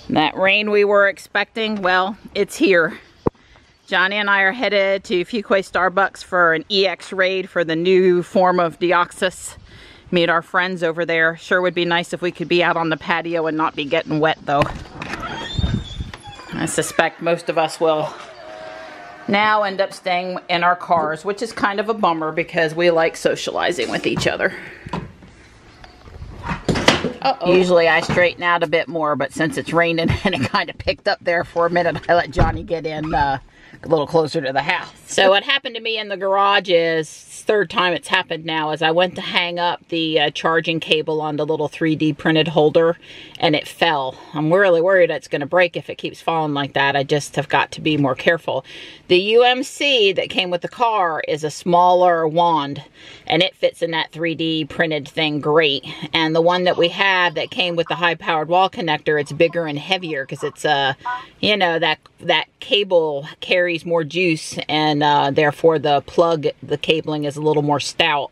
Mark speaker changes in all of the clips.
Speaker 1: That rain we were expecting, well, it's here. Johnny and I are headed to Fuquay Starbucks for an EX raid for the new form of Deoxys. Meet our friends over there. Sure would be nice if we could be out on the patio and not be getting wet though. I suspect most of us will now end up staying in our cars, which is kind of a bummer because we like socializing with each other. Usually I straighten out a bit more, but since it's raining and it kind of picked up there for a minute, I let Johnny get in a little closer to the house. So what happened to me in the garage is, third time it's happened now, is I went to hang up the charging cable on the little 3D printed holder and it fell. I'm really worried it's going to break if it keeps falling like that. I just have got to be more careful. The UMC that came with the car is a smaller wand and it fits in that 3D printed thing great. And the one that we have that came with the high powered wall connector, it's bigger and heavier because it's you know, that cable carries more juice and therefore the cabling is a little more stout.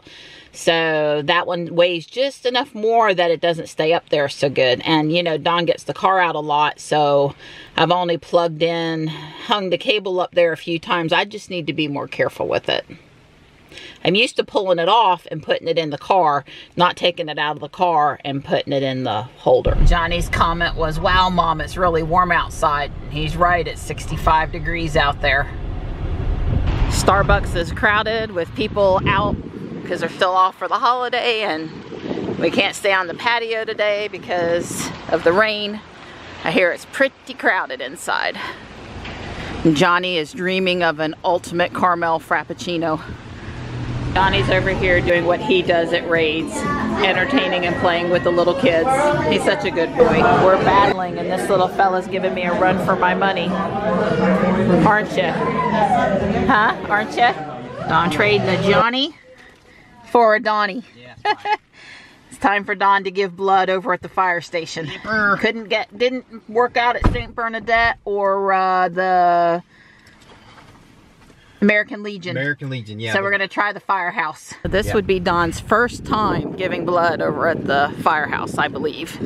Speaker 1: So that one weighs just enough more that it doesn't stay up there so good. And you know, Don gets the car out a lot, so I've only plugged in, hung the cable up there a few times. I just need to be more careful with it. I'm used to pulling it off and putting it in the car, not taking it out of the car and putting it in the holder. Johnny's comment was, "Wow, Mom, it's really warm outside." He's right, it's 65 degrees out there. Starbucks is crowded with people out because they're still off for the holiday, and we can't stay on the patio today because of the rain. I hear it's pretty crowded inside. Johnny is dreaming of an ultimate caramel frappuccino. Johnny's over here doing what he does at raids, entertaining and playing with the little kids. He's such a good boy. We're battling and this little fella's giving me a run for my money. Aren't you? Huh? Aren't you? Don trading a Johnny for a Donnie. Yeah, it's time for Don to give blood over at the fire station. Didn't work out at St. Bernadette or the American Legion.
Speaker 2: American Legion, yeah.
Speaker 1: So we're going to try the firehouse. This would be Don's first time giving blood over at the firehouse, I believe.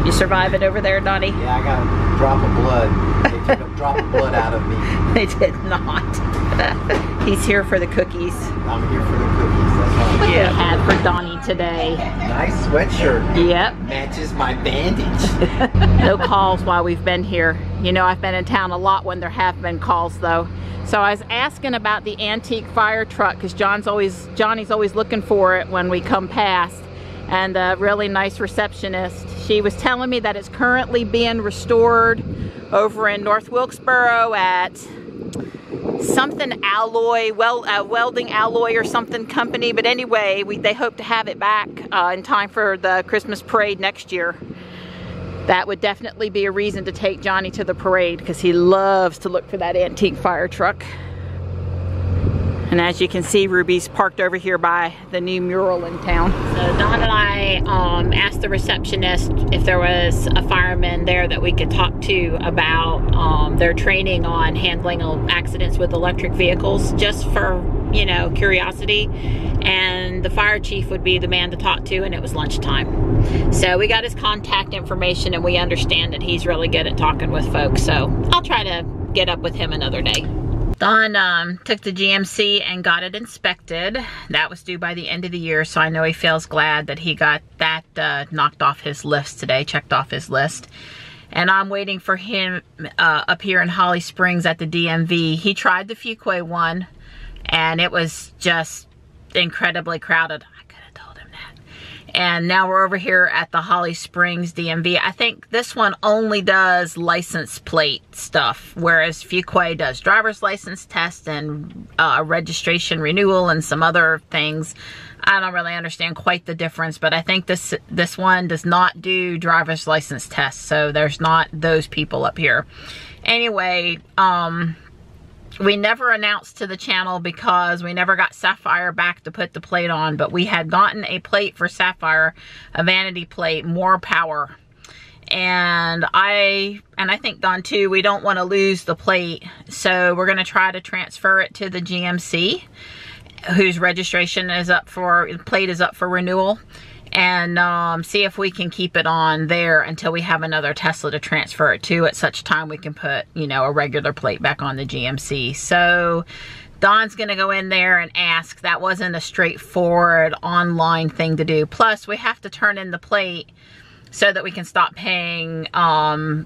Speaker 1: You survive it over there, Donnie?
Speaker 2: Yeah, I got a drop of blood. They took a drop of blood out of me.
Speaker 1: They did not. He's here for the cookies.
Speaker 2: I'm here for the cookies. That's
Speaker 1: what we had for Donnie today.
Speaker 2: Nice sweatshirt.
Speaker 1: Yep.
Speaker 2: Matches my bandage.
Speaker 1: No calls while we've been here. You know, I've been in town a lot when there have been calls though. So I was asking about the antique fire truck because Johnny's always looking for it when we come past. And a really nice receptionist, she was telling me that it's currently being restored over in North Wilkesboro at something alloy, welding alloy or something company. But anyway, they hope to have it back in time for the Christmas parade next year. That would definitely be a reason to take Johnny to the parade because he loves to look for that antique fire truck. And as you can see, Ruby's parked over here by the new mural in town. So Don and I asked the receptionist if there was a fireman there that we could talk to about their training on handling accidents with electric vehicles, just for, you know, curiosity. And the fire chief would be the man to talk to, and it was lunchtime. So we got his contact information, and we understand that he's really good at talking with folks. So I'll try to get up with him another day. Don took the GMC and got it inspected. That was due by the end of the year, so I know he feels glad that he got that knocked off his list today, checked off his list. And I'm waiting for him up here in Holly Springs at the DMV. He tried the Fuquay one, and it was just incredibly crowded. I could have told him that. And now we're over here at the Holly Springs DMV. I think this one only does license plate stuff, whereas Fuquay does driver's license test and registration renewal and some other things. I don't really understand quite the difference, but I think this one does not do driver's license tests, so there's not those people up here. Anyway, we never announced to the channel because we never got Sapphire back to put the plate on, but we had gotten a plate for Sapphire, a vanity plate, more power. And I think Don too, we don't want to lose the plate, so we're going to try to transfer it to the GMC, whose registration is up for, plate is up for renewal. and see if we can keep it on there until we have another Tesla to transfer it to. At such time we can put, you know, a regular plate back on the GMC. So Don's gonna go in there and ask. That wasn't a straightforward online thing to do. Plus we have to turn in the plate so that we can stop paying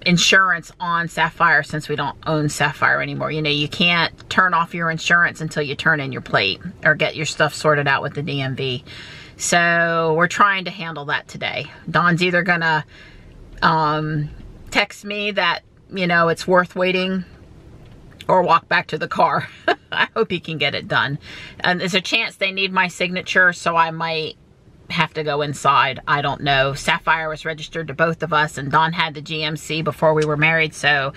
Speaker 1: insurance on Sapphire, since we don't own Sapphire anymore. You know, you can't turn off your insurance until you turn in your plate or get your stuff sorted out with the DMV. So we're trying to handle that today. Don's either gonna text me that, you know, it's worth waiting, or walk back to the car. I hope he can get it done. And there's a chance they need my signature, so I might have to go inside. I don't know. Sapphire was registered to both of us, and Don had the GMC before we were married, so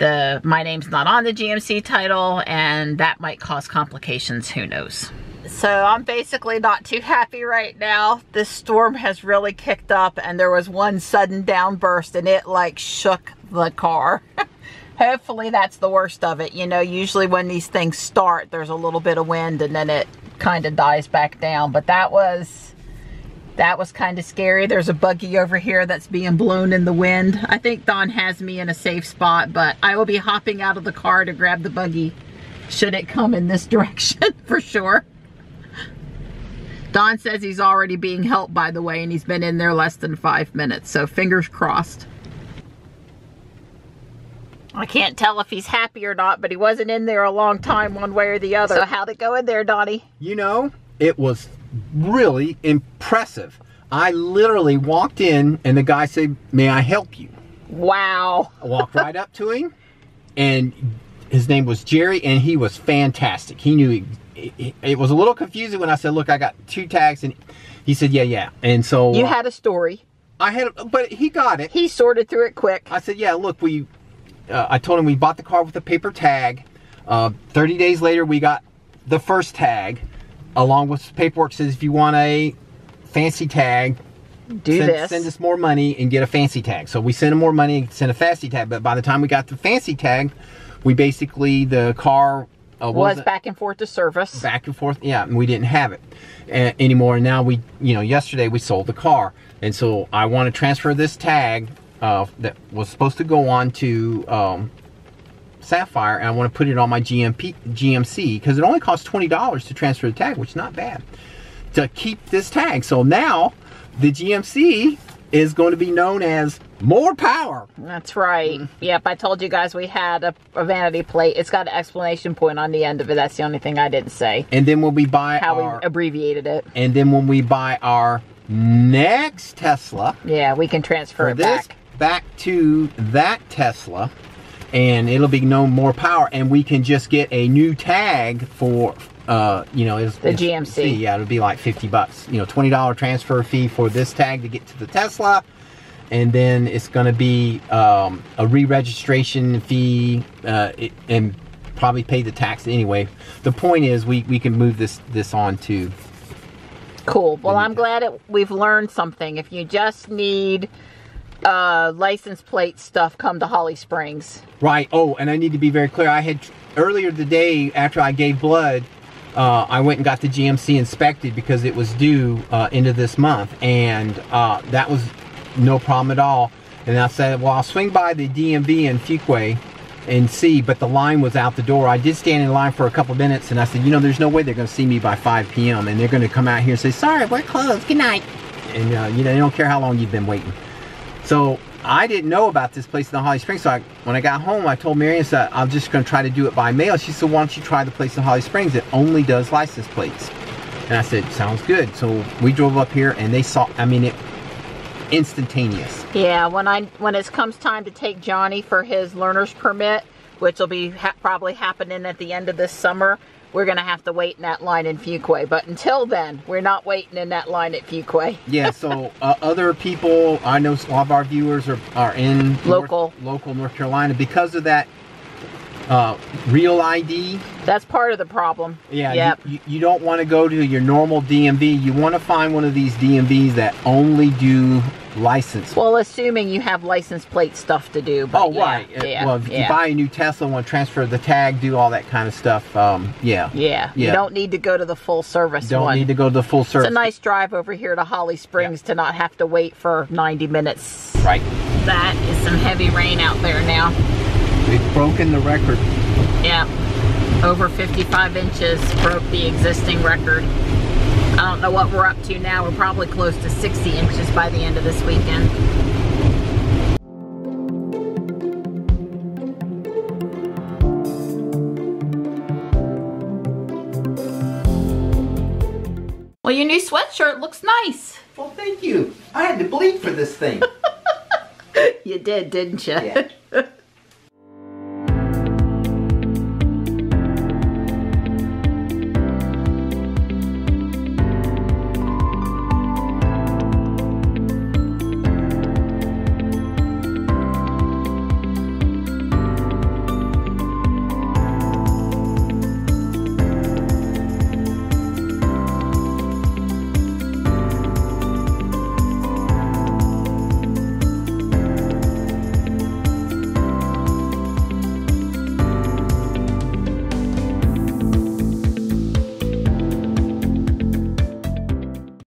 Speaker 1: my name's not on the GMC title, and that might cause complications. Who knows? So I'm basically not too happy right now. This storm has really kicked up, and there was one sudden downburst, and it like shook the car. Hopefully that's the worst of it. You know, usually when these things start, there's a little bit of wind and then it kind of dies back down. But that was kind of scary. There's a buggy over here that's being blown in the wind. I think Don has me in a safe spot, but I will be hopping out of the car to grab the buggy should it come in this direction for sure. Don says he's already being helped, by the way, and he's been in there less than 5 minutes, so fingers crossed. I can't tell if he's happy or not, but he wasn't in there a long time one way or the other. So how'd it go in there, Donnie?
Speaker 2: You know, it was really impressive. I literally walked in and the guy said, "May I help you?"
Speaker 1: Wow.
Speaker 2: I walked right up to him, and his name was Jerry, and he was fantastic. He knew it was a little confusing when I said, "Look, I got 2 tags," and he said, "Yeah." And so
Speaker 1: you had a story.
Speaker 2: I had, but he got it.
Speaker 1: He sorted through it quick.
Speaker 2: I said, "Yeah, look, I told him we bought the car with a paper tag. 30 days later, we got the first tag, along with paperwork says if you want a fancy tag, send us more money and get a fancy tag." So we sent him more money and sent a fancy tag. But by the time we got the fancy tag, we basically, the car was back and forth to service. Back and forth, yeah, and we didn't have it anymore. And now we, you know, yesterday we sold the car. And so I want to transfer this tag that was supposed to go on to Sapphire, and I want to put it on my GMC, because it only costs $20 to transfer the tag, which is not bad, to keep this tag. So now the GMC is going to be known as More Power. That's right. Yep, I told you guys we had a vanity plate. It's got an exclamation point on the end of it. That's the only thing I didn't say. And then when we buy we abbreviated it. And then when we buy our next Tesla, yeah, we can transfer it back to that Tesla, and it'll be known More Power, and we can just get a new tag for you know, the GMC. Yeah, it'll be like 50 bucks. You know, $20 transfer fee for this tag to get to the Tesla, and then it's going to be a re-registration fee, and probably pay the tax anyway. The point is we can move this on to. Cool. Well, I'm glad we've learned something. If you just need license plate stuff, come to Holly Springs. Right. Oh, and I need to be very clear. I had earlier today, after I gave blood, I went and got the GMC inspected because it was due into this month, and that was no problem at all. And I said, well, I'll swing by the DMV in Fuquay and see, but the line was out the door. I did stand in line for a couple minutes, and I said, you know, there's no way they're going to see me by 5 p.m. and they're going to come out here and say, sorry, we're closed, good night. And you know, they don't care how long you've been waiting. So I didn't know about this place in the Holly Springs. So when I got home, I told Marion, said, I'm just going to try to do it by mail. She said, why don't you try the place in Holly Springs? It only does license plates. And I said, sounds good. So we drove up here, and they saw, I mean, it instantaneous. Yeah, when it comes time to take Johnny for his learner's permit, which will be probably happening at the end of this summer, we're going to have to wait in that line in Fuquay. But until then, we're not waiting in that line at Fuquay. Yeah, so other people, I know a lot of our viewers are in local North Carolina. Because of that real ID.
Speaker 1: That's part of the problem.
Speaker 2: Yeah,
Speaker 1: yep.
Speaker 2: you don't want to go to your normal DMV. You want to find one of these DMVs that only do license.
Speaker 1: Well, assuming you have license plate stuff to do. But
Speaker 2: oh, right.
Speaker 1: Yeah,
Speaker 2: well, if you buy a new Tesla, want to transfer the tag, do all that kind of stuff, yeah.
Speaker 1: You don't need to go to the full service one.
Speaker 2: Don't need to go to the full service.
Speaker 1: It's a nice drive over here to Holly Springs to not have to wait for 90 minutes.
Speaker 2: Right.
Speaker 1: That is some heavy rain out there now.
Speaker 2: We've broken the record.
Speaker 1: Yeah. Over 55 inches broke the existing record. I don't know what we're up to now. We're probably close to 60 inches by the end of this weekend. Well, your new sweatshirt looks nice.
Speaker 2: Well, thank you. I had to bleed for this thing.
Speaker 1: You did, didn't you?
Speaker 2: Yeah.